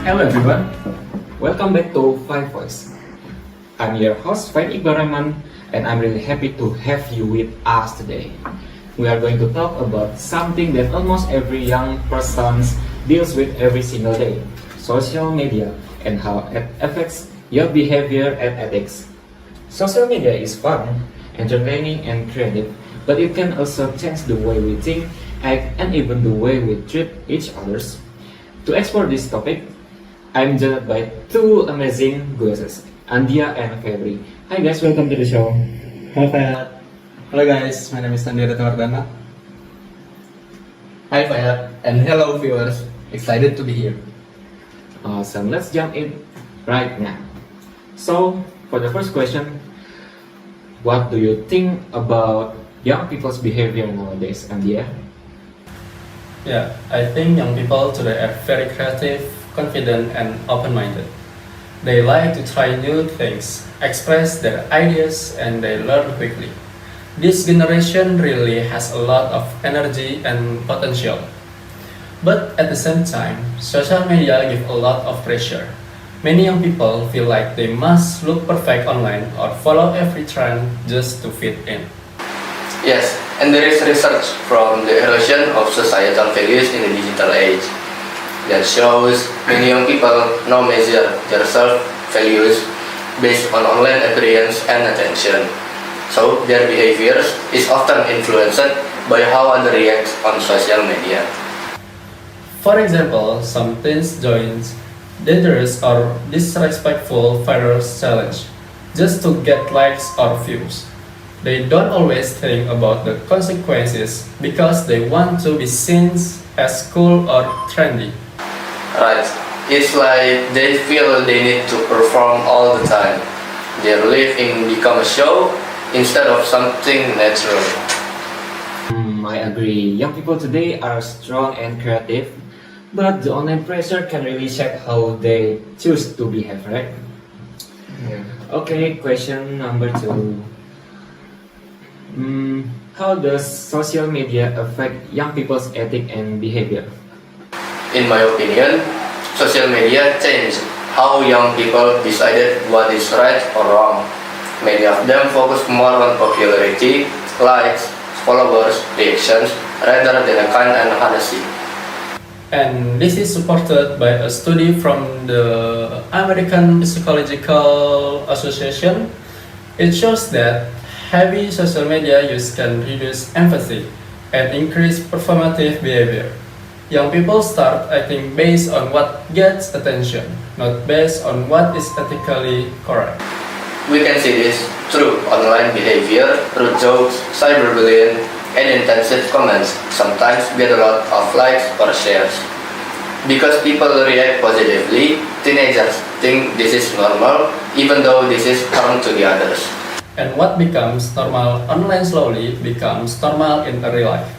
Hello everyone, welcome back to Five Voice. I'm your host Faid Iqbal Rahman and I'm really happy to have you with us today. We are going to talk about something that almost every young person deals with every single day, social media and how it affects your behavior and ethics. Social media is fun, entertaining and creative, but it can also change the way we think, act and even the way we treat each others. To explore this topic, I'm joined by two amazing guests, Andia and Febri. Hi guys, welcome to the show. Hi Fayat. Hello guys, my name is Andia Ratawardana. Hi Fayat, and hello viewers. Excited to be here. Awesome, let's jump in right now. So, for the first question, what do you think about young people's behavior nowadays, Andia? Yeah, I think young people today are very creative, confident, and open-minded. They like to try new things, express their ideas, and they learn quickly. This generation really has a lot of energy and potential. But at the same time, social media give a lot of pressure. Many young people feel like they must look perfect online or follow every trend just to fit in. Yes, and there is research from the erosion of societal values in the digital age that shows many young people now measure their self-values based on online appearance and attention. So their behavior is often influenced by how others react on social media. For example, some teens join dangerous or disrespectful viral challenge just to get likes or views. They don't always think about the consequences because they want to be seen as cool or trendy. Right, it's like they feel they need to perform all the time. Their living become a show instead of something natural. I agree. Young people today are strong and creative, but the online pressure can really shape how they choose to behave, right? Okay, question number two. How does social media affect young people's ethic and behavior? In my opinion, social media changed how young people decided what is right or wrong. Many of them focus more on popularity, likes, followers, reactions, rather than a kind and honesty. And this is supported by a study from the American Psychological Association. It shows that heavy social media use can reduce empathy and increase performative behavior. Young people start acting based on what gets attention, not based on what is ethically correct. We can see this through online behavior, through jokes, cyberbullying, and intensive comments sometimes get a lot of likes or shares. Because people react positively, teenagers think this is normal, even though this is harm to the others. And what becomes normal online slowly becomes normal in real life.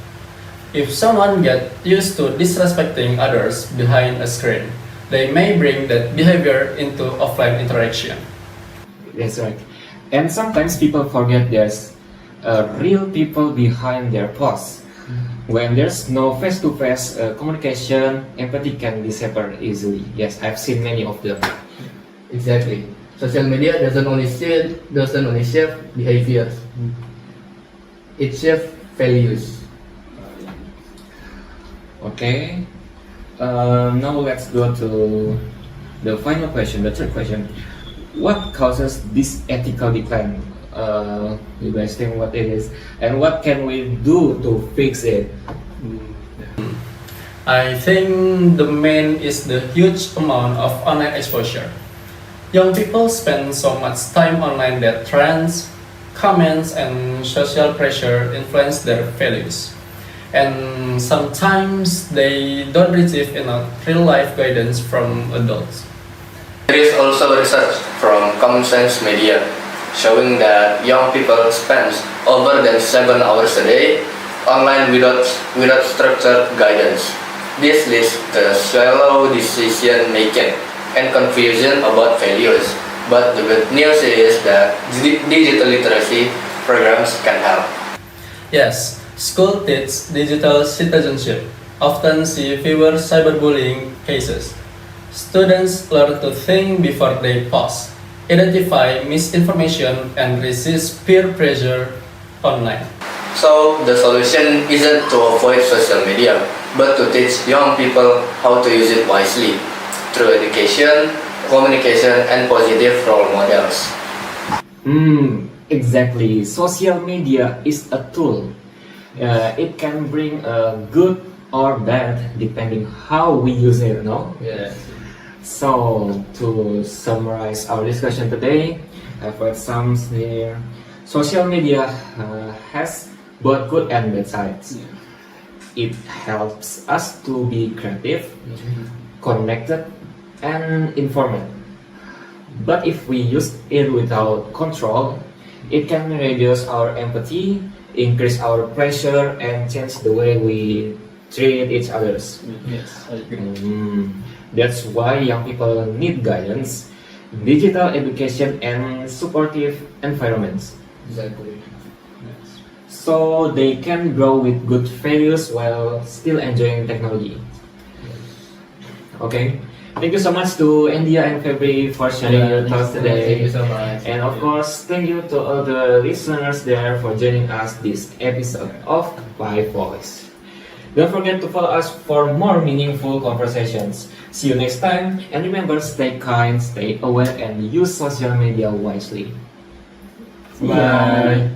If someone gets used to disrespecting others behind a screen, they may bring that behavior into offline interaction. That's right. And sometimes people forget there's real people behind their posts. When there's no face-to-face communication, empathy can disappear easily. Yes, I've seen many of them. Exactly. Social media doesn't only shape behaviors. It shapes values. Okay. Now let's go to the final question, the third question. What causes this ethical decline? You guys think what it is, and what can we do to fix it? I think the main is the huge amount of online exposure. Young people spend so much time online that trends, comments, and social pressure influence their values. And sometimes they don't receive enough real-life guidance from adults. There is also research from Common Sense Media showing that young people spend over than 7 hours a day online without structured guidance. This leads to shallow decision making and confusion about values. But the good news is that digital literacy programs can help. Yes, school teach digital citizenship, often see fewer cyberbullying cases. Students learn to think before they post, identify misinformation, and resist peer pressure online. So the solution isn't to avoid social media, but to teach young people how to use it wisely through education, communication, and positive role models. Exactly. Social media is a tool. It can bring a good or bad depending how we use it, no? Yes. So, to summarize our discussion today, I've read some here. Social media has both good and bad sides. It helps us to be creative, connected, and informed. But if we use it without control, it can reduce our empathy, increase our pressure, and change the way we treat each others. Yes, I agree. That's why young people need guidance, digital education, and supportive environments, Exactly. Yes. so they can grow with good values while still enjoying technology. Okay, thank you so much to India and Febri for sharing your thoughts today. Thank you so much. And of course, thank you to all the listeners there for joining us this episode of Five Voice. Don't forget to follow us for more meaningful conversations. See you next time, and remember, stay kind, stay aware, and use social media wisely. Bye.